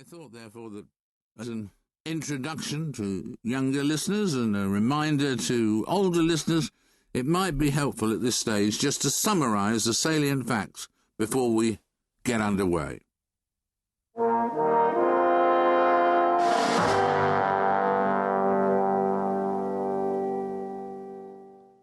I thought, therefore, that as an introduction to younger listeners and a reminder to older listeners, it might be helpful at this stage just to summarise the salient facts before we get underway.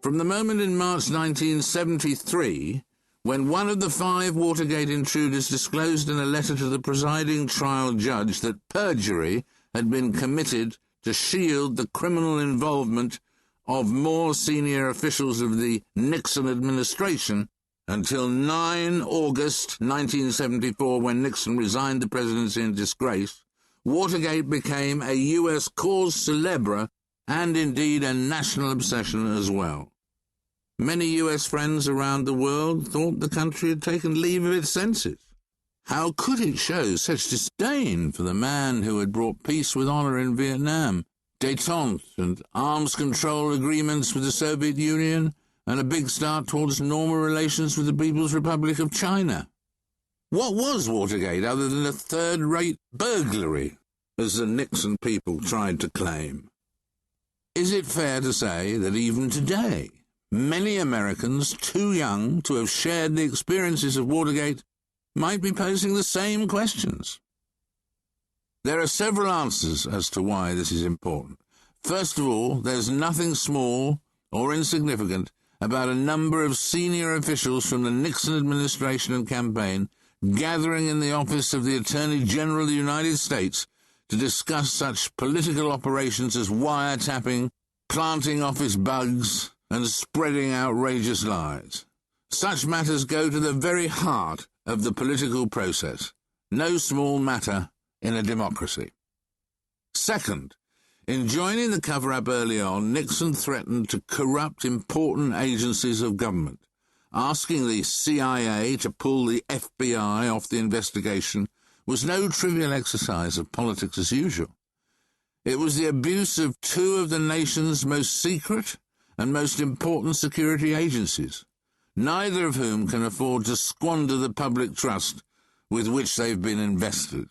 From the moment in March 1973, when one of the 5 Watergate intruders disclosed in a letter to the presiding trial judge that perjury had been committed to shield the criminal involvement of more senior officials of the Nixon administration, until 9 August 1974, when Nixon resigned the presidency in disgrace, Watergate became a U.S. cause célèbre and indeed a national obsession as well. Many U.S. friends around the world thought the country had taken leave of its senses. How could it show such disdain for the man who had brought peace with honour in Vietnam, détente and arms control agreements with the Soviet Union, and a big start towards normal relations with the People's Republic of China? What was Watergate other than a third-rate burglary, as the Nixon people tried to claim? Is it fair to say that even today, many Americans too young to have shared the experiences of Watergate might be posing the same questions? There are several answers as to why this is important. First of all, there's nothing small or insignificant about a number of senior officials from the Nixon administration and campaign gathering in the office of the Attorney General of the United States to discuss such political operations as wiretapping, planting office bugs, and spreading outrageous lies. Such matters go to the very heart of the political process, no small matter in a democracy. Second, in joining the cover-up early on, Nixon threatened to corrupt important agencies of government. Asking the CIA to pull the FBI off the investigation was no trivial exercise of politics as usual. It was the abuse of 2 of the nation's most secret and most important security agencies, neither of whom can afford to squander the public trust with which they've been invested.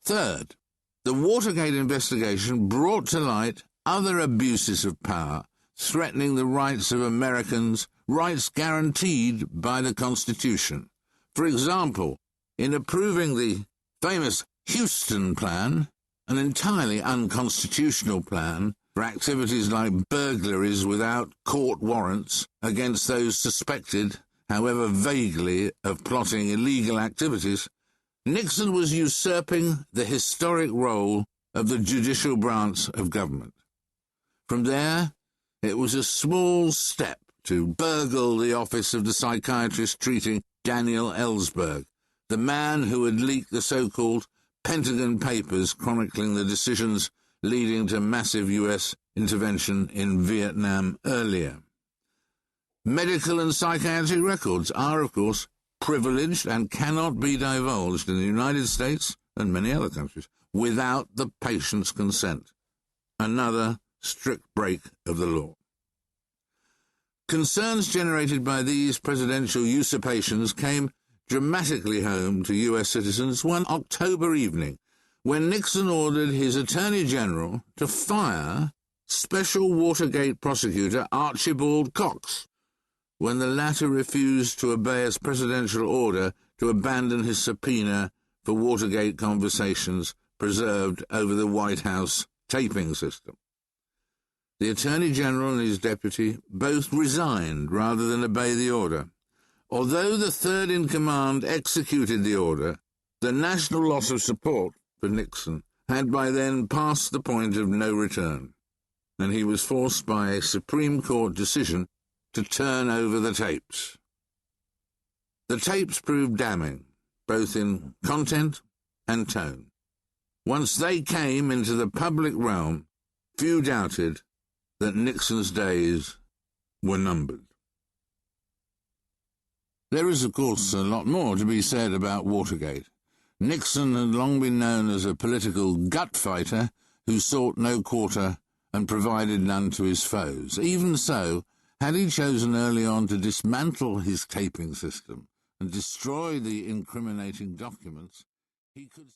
Third, the Watergate investigation brought to light other abuses of power, threatening the rights of Americans, rights guaranteed by the Constitution. For example, in approving the famous Houston Plan, an entirely unconstitutional plan for activities like burglaries without court warrants against those suspected, however vaguely, of plotting illegal activities, Nixon was usurping the historic role of the judicial branch of government. From there, it was a small step to burgle the office of the psychiatrist treating Daniel Ellsberg, the man who had leaked the so-called Pentagon Papers chronicling the decisions leading to massive U.S. intervention in Vietnam earlier. Medical and psychiatric records are, of course, privileged and cannot be divulged in the United States and many other countries without the patient's consent. Another strict break of the law. Concerns generated by these presidential usurpations came dramatically home to U.S. citizens one October evening, when Nixon ordered his Attorney General to fire Special Watergate prosecutor Archibald Cox, when the latter refused to obey a presidential order to abandon his subpoena for Watergate conversations preserved over the White House taping system. The Attorney General and his deputy both resigned rather than obey the order. Although the third-in-command executed the order, the national loss of support for Nixon had by then passed the point of no return, and he was forced by a Supreme Court decision to turn over the tapes. The tapes proved damning, both in content and tone. Once they came into the public realm, few doubted that Nixon's days were numbered. There is, of course, a lot more to be said about Watergate. Nixon had long been known as a political gut-fighter who sought no quarter and provided none to his foes. Even so, had he chosen early on to dismantle his taping system and destroy the incriminating documents, he could